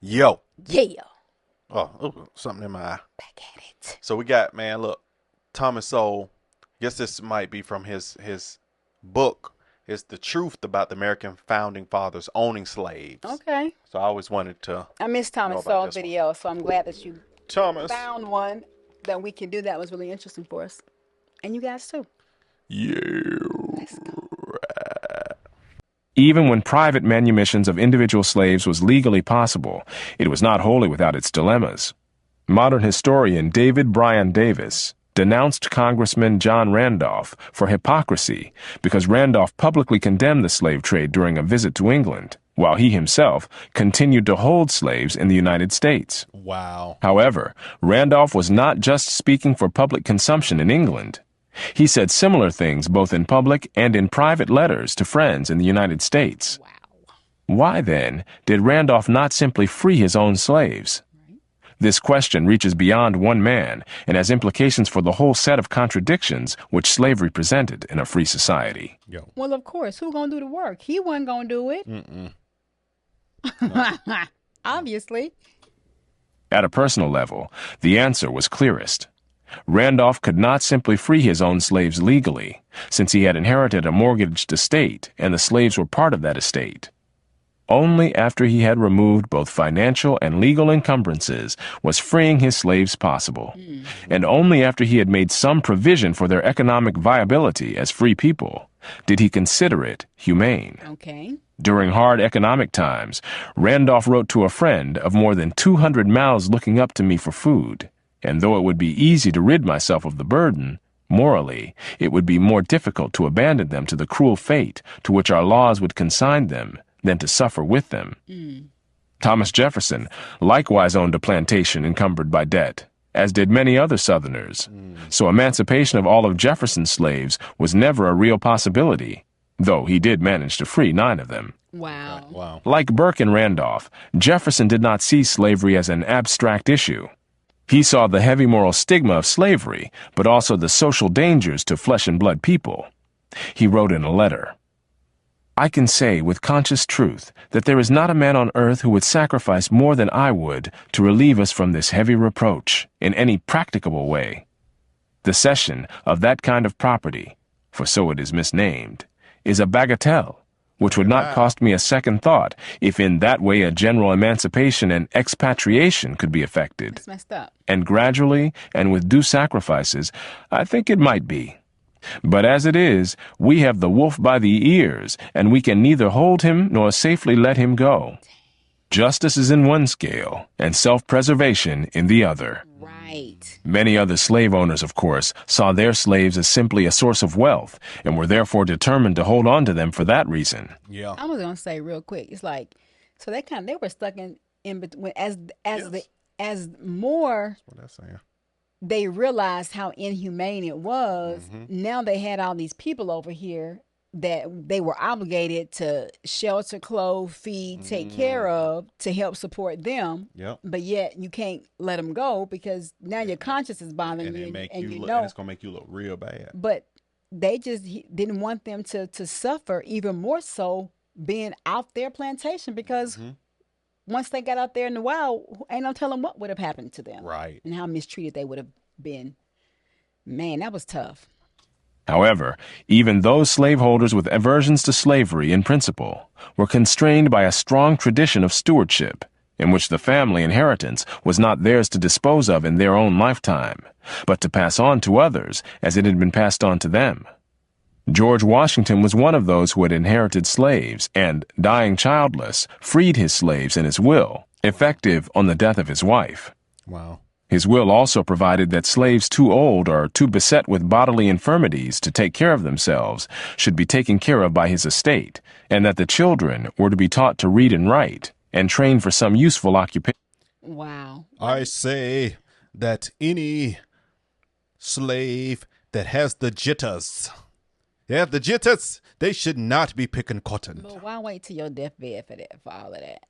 Yo. Yeah. Oh, ooh, something in my eye. Back at it. So we got, man, look, Thomas Sowell. Guess this might be from his book. It's The Truth About the American Founding Fathers Owning Slaves. Okay. So I always wanted to I missed know Thomas about Sowell's this one. video, so I'm glad that you Thomas. found one that we can do that was really interesting for us. And you guys too. Yeah. Let's go. Even when private manumissions of individual slaves was legally possible, it was not wholly without its dilemmas. Modern historian David Bryan Davis denounced Congressman John Randolph for hypocrisy because Randolph publicly condemned the slave trade during a visit to England, while he himself continued to hold slaves in the United States. Wow. However, Randolph was not just speaking for public consumption in England. He said similar things both in public and in private letters to friends in the United States. Wow. Why, then, did Randolph not simply free his own slaves? This question reaches beyond one man and has implications for the whole set of contradictions which slavery presented in a free society. Yo. Well, of course, who gonna do the work? He wasn't gonna do it. Obviously. At a personal level, the answer was clearest. Randolph could not simply free his own slaves legally, since he had inherited a mortgaged estate and the slaves were part of that estate. Only after he had removed both financial and legal encumbrances was freeing his slaves possible, and only after he had made some provision for their economic viability as free people did he consider it humane. Okay. During hard economic times, Randolph wrote to a friend of more than 200 mouths looking up to me for food, and though it would be easy to rid myself of the burden, morally, it would be more difficult to abandon them to the cruel fate to which our laws would consign them than to suffer with them. Thomas Jefferson likewise owned a plantation encumbered by debt, as did many other Southerners. So emancipation of all of Jefferson's slaves was never a real possibility, though he did manage to free 9 of them. Wow. Wow. Like Burke and Randolph, Jefferson did not see slavery as an abstract issue. He saw the heavy moral stigma of slavery, but also the social dangers to flesh and blood people. He wrote in a letter, "I can say with conscious truth that there is not a man on earth who would sacrifice more than I would to relieve us from this heavy reproach in any practicable way. The cession of that kind of property, for so it is misnamed, is a bagatelle, which would not cost me a second thought if in that way a general emancipation and expatriation could be effected. That's messed up. And gradually, and with due sacrifices, I think it might be. But as it is, we have the wolf by the ears, and we can neither hold him nor safely let him go. Justice is in one scale, and self-preservation in the other." Right. Many other slave owners, of course, saw their slaves as simply a source of wealth, and were therefore determined to hold on to them for that reason. Yeah. I was gonna say real quick. It's like, so they were stuck in between as more What that's saying. they realized how inhumane it was. Now they had all these people over here that they were obligated to shelter, clothe, feed, take care of to help support them. Yep. But yet you can't let them go because now your conscience is bothering And you, it make and you you look, know. and it's gonna make you look real bad. But they just didn't want them to suffer even more so being out their plantation because once they got out there in the wild, ain't no telling what would have happened to them. Right. And how mistreated they would have been. Man, that was tough. However, even those slaveholders with aversions to slavery in principle were constrained by a strong tradition of stewardship, in which the family inheritance was not theirs to dispose of in their own lifetime, but to pass on to others as it had been passed on to them. George Washington was one of those who had inherited slaves and, dying childless, freed his slaves in his will, effective on the death of his wife. Wow. His will also provided that slaves too old or too beset with bodily infirmities to take care of themselves should be taken care of by his estate, and that the children were to be taught to read and write, and trained for some useful occupation. Wow. I say that any slave that has the jitters, they should not be picking cotton. But why wait till your deathbed for all of that?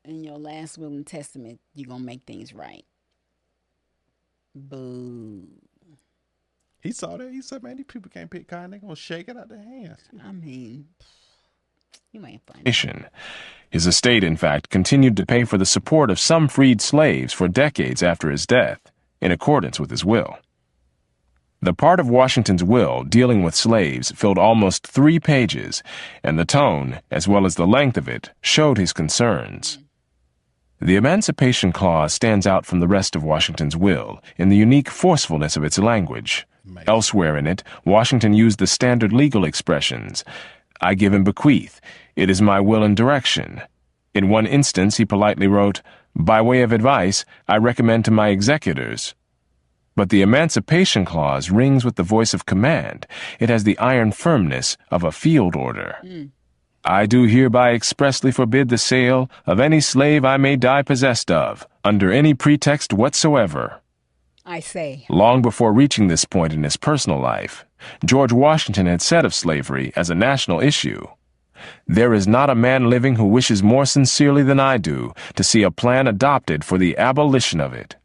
In your last will and testament, you're going to make things right. Boo. He saw that. He said, man, these people can't pick cotton. They're going to shake it out their hands. I mean, You ain't funny. His estate, in fact, continued to pay for the support of some freed slaves for decades after his death, in accordance with his will. The part of Washington's will dealing with slaves filled almost 3 pages, and the tone, as well as the length of it, showed his concerns. The Emancipation Clause stands out from the rest of Washington's will in the unique forcefulness of its language. Elsewhere in it, Washington used the standard legal expressions, "I give and bequeath," "It is my will and direction." In one instance, he politely wrote, "By way of advice, I recommend to my executors." But the Emancipation Clause rings with the voice of command. It has the iron firmness of a field order. "I do hereby expressly forbid the sale of any slave I may die possessed of, under any pretext whatsoever." I say. Long before reaching this point in his personal life, George Washington had said of slavery as a national issue, "There is not a man living who wishes more sincerely than I do to see a plan adopted for the abolition of it."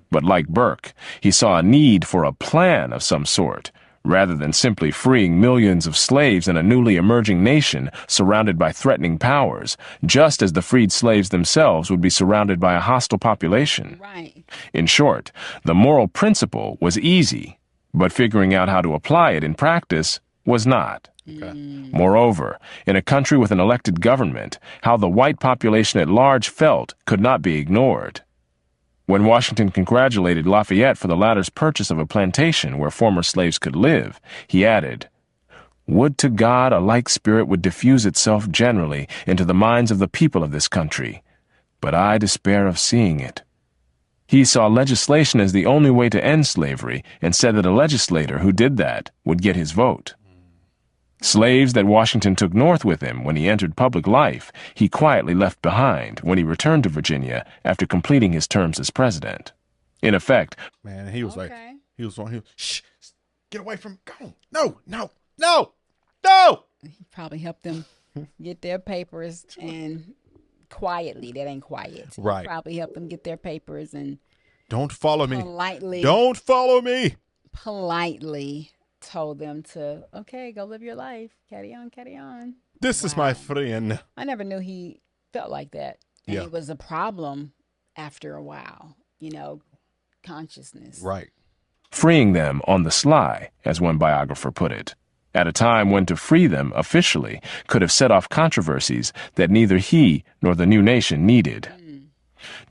But like Burke, he saw a need for a plan of some sort, rather than simply freeing millions of slaves in a newly emerging nation surrounded by threatening powers, just as the freed slaves themselves would be surrounded by a hostile population. Right. In short, the moral principle was easy, but figuring out how to apply it in practice was not. Moreover, in a country with an elected government, how the white population at large felt could not be ignored. When Washington congratulated Lafayette for the latter's purchase of a plantation where former slaves could live, he added, "Would to God a like spirit would diffuse itself generally into the minds of the people of this country, but I despair of seeing it." He saw legislation as the only way to end slavery and said that a legislator who did that would get his vote. Slaves that Washington took north with him when he entered public life, he quietly left behind when he returned to Virginia after completing his terms as president. In effect, Man, he was like, he was shh, get away from, go. No. He probably helped them get their papers and quietly. That ain't quiet. Right. He probably helped them get their papers and Don't follow me. politely. Don't follow me. Politely told them to, okay, go live your life. Carry on, carry on. This is my friend. I never knew he felt like that. And Yeah. it was a problem after a while, consciousness. Right. freeing them on the sly, as one biographer put it, at a time when to free them officially could have set off controversies that neither he nor the new nation needed.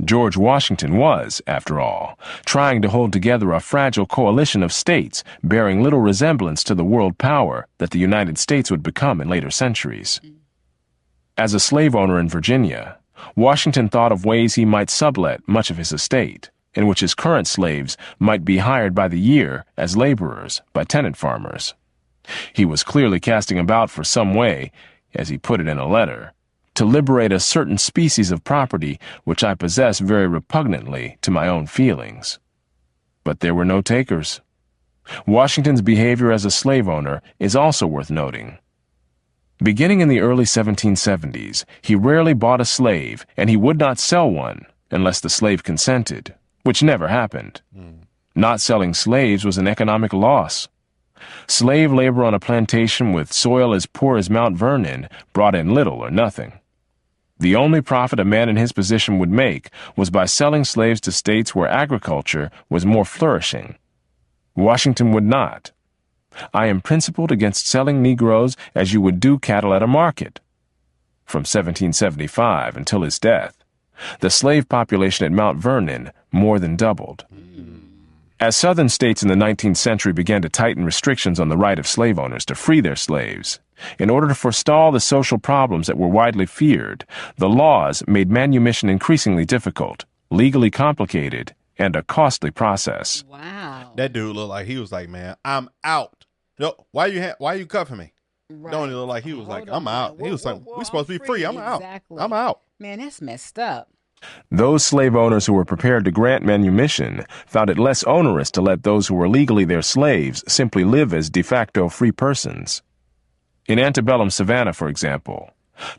George Washington was, after all, trying to hold together a fragile coalition of states bearing little resemblance to the world power that the United States would become in later centuries. As a slave owner in Virginia, Washington thought of ways he might sublet much of his estate, in which his current slaves might be hired by the year as laborers by tenant farmers. He was clearly casting about for some way, as he put it in a letter, to liberate a certain species of property which I possess very repugnantly to my own feelings. But there were no takers. Washington's behavior as a slave owner is also worth noting. Beginning in the early 1770s, he rarely bought a slave, and he would not sell one unless the slave consented, which never happened. Not selling slaves was an economic loss. Slave labor on a plantation with soil as poor as Mount Vernon brought in little or nothing. The only profit a man in his position would make was by selling slaves to states where agriculture was more flourishing. Washington would not. I am principled against selling Negroes as you would do cattle at a market. From 1775 until his death, the slave population at Mount Vernon more than doubled. As Southern states in the 19th century began to tighten restrictions on the right of slave owners to free their slaves, in order to forestall the social problems that were widely feared, the laws made manumission increasingly difficult, legally complicated, and a costly process. Wow. That dude looked like he was like, man, I'm out. No, why you cuffing me? Right. Don't he look like he was like, I'm out. He was like, whoa, we supposed to be free. I'm out. Exactly. I'm out. Man, that's messed up. Those slave owners who were prepared to grant manumission found it less onerous to let those who were legally their slaves simply live as de facto free persons. In antebellum Savannah, for example,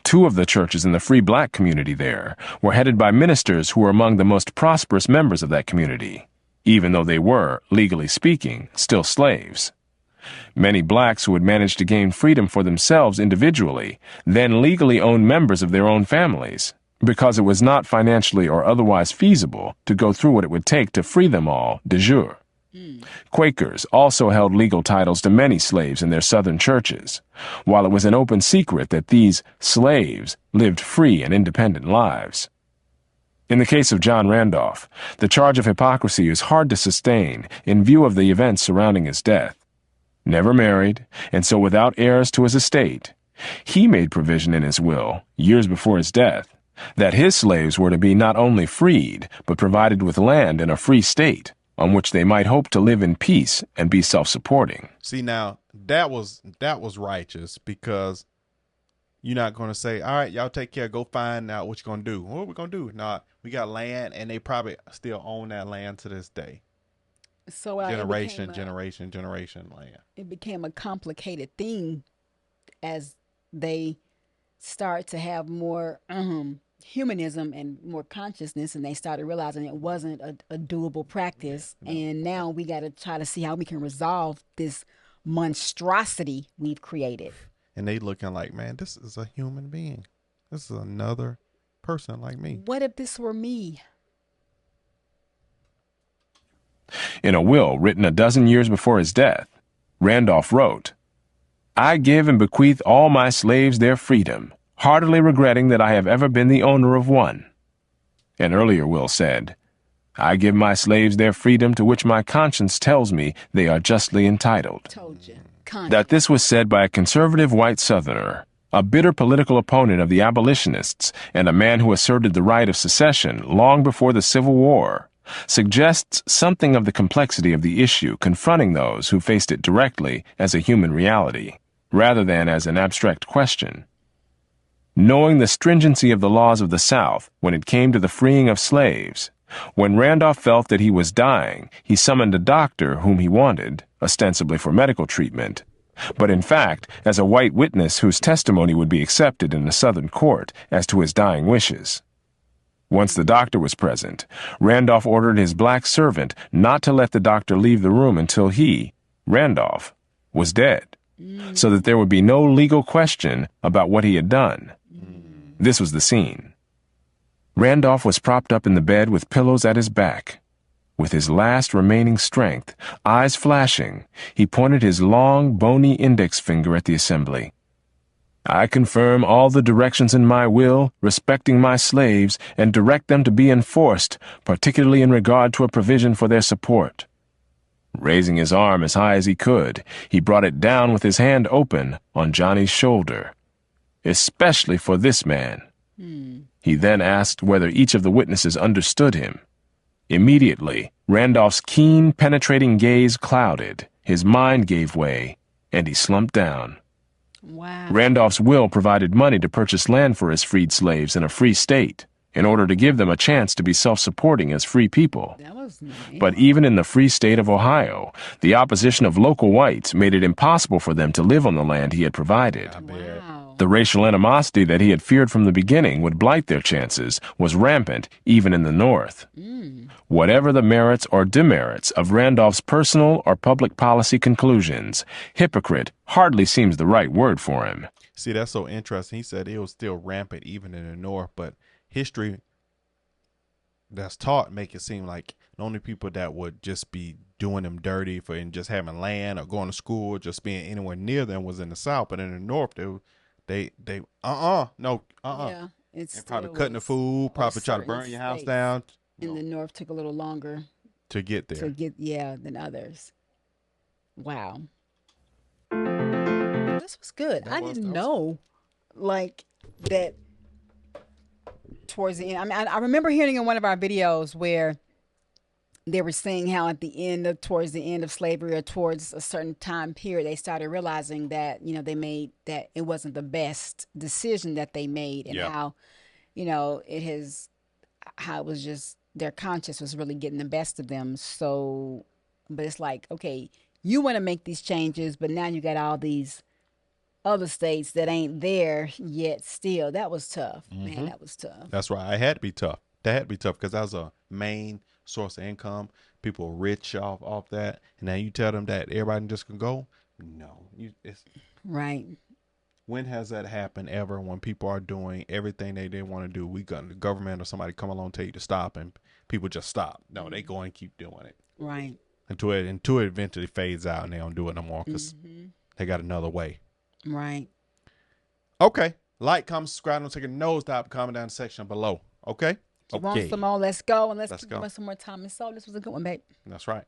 2 of the churches in the free black community there were headed by ministers who were among the most prosperous members of that community, even though they were, legally speaking, still slaves. Many blacks who had managed to gain freedom for themselves individually then legally owned members of their own families, because it was not financially or otherwise feasible to go through what it would take to free them all de jure. Quakers also held legal titles to many slaves in their southern churches, while it was an open secret that these slaves lived free and independent lives. In the case of John Randolph, the charge of hypocrisy is hard to sustain in view of the events surrounding his death. Never married, and so without heirs to his estate, he made provision in his will, years before his death, that his slaves were to be not only freed, but provided with land in a free state, on which they might hope to live in peace and be self-supporting. See, now, that was righteous, because you're not going to say, all right, y'all take care, go find out what you're going to do. What are we going to do? Nah, we got land, and they probably still own that land to this day. So generation land. It became a complicated thing as they start to have more humanism and more consciousness, and they started realizing it wasn't a doable practice. And now we got to try to see how we can resolve this monstrosity we've created. And they looking like, man, this is a human being. This is another person like me. What if this were me? In a will written a dozen years before his death, Randolph wrote, "I give and bequeath all my slaves their freedom, heartily regretting that I have ever been the owner of one." An earlier will said, "I give my slaves their freedom to which my conscience tells me they are justly entitled." Told you. That this was said by a conservative white Southerner, a bitter political opponent of the abolitionists, and a man who asserted the right of secession long before the Civil War, suggests something of the complexity of the issue confronting those who faced it directly as a human reality, rather than as an abstract question. Knowing the stringency of the laws of the South when it came to the freeing of slaves, when Randolph felt that he was dying, he summoned a doctor whom he wanted, ostensibly for medical treatment, but in fact as a white witness whose testimony would be accepted in a Southern court as to his dying wishes. Once the doctor was present, Randolph ordered his black servant not to let the doctor leave the room until he, Randolph, was dead, so that there would be no legal question about what he had done. This was the scene. Randolph was propped up in the bed with pillows at his back. With his last remaining strength, eyes flashing, he pointed his long, bony index finger at the assembly. "I confirm all the directions in my will respecting my slaves and direct them to be enforced, particularly in regard to a provision for their support." Raising his arm as high as he could, he brought it down with his hand open on Johnny's shoulder. "Especially for this man." He then asked whether each of the witnesses understood him. Immediately, Randolph's keen, penetrating gaze clouded, his mind gave way, and he slumped down. Wow. Randolph's will provided money to purchase land for his freed slaves in a free state, in order to give them a chance to be self-supporting as free people. That was nice. But even in the free state of Ohio, the opposition of local whites made it impossible for them to live on the land he had provided. Wow. The racial animosity that he had feared from the beginning would blight their chances was rampant even in the North. Whatever the merits or demerits of Randolph's personal or public policy conclusions, hypocrite hardly seems the right word for him. See, that's so interesting. He said it was still rampant even in the North, but history that's taught make it seem like the only people that would just be doing them dirty for and just having land or going to school or just being anywhere near them was in the South. But in the North, they Yeah, it's and probably cutting the food, probably try to burn your house down. In the North took a little longer to get there. Than others. Wow. This was good. I didn't know like that towards the end. I mean, I remember hearing in one of our videos where they were saying how at the end of, towards the end of slavery or towards a certain time period, they started realizing that, they made that it wasn't the best decision that they made, and how, how it was just their conscience was really getting the best of them. So, but it's like, okay, you want to make these changes, but now you got all these other states that ain't there yet still. That was tough. Man, that was tough. That's right. It had to be tough. That had to be tough because that was a main source of income. People were rich off that. And now you tell them that everybody just can go. No, it's Right. when has that happened ever? When people are doing everything they didn't want to do, we got the government or somebody come along and tell you to stop, and people just stop. No, they go and keep doing it Right. until it eventually fades out and they don't do it no more because they got another way. Right. Okay, like, comment, subscribe, don't take a nose dive. Comment down in the section below. Okay. You want some more? Let's go, and let's Let's keep go. going some more time. And so this was a good one, babe. That's right.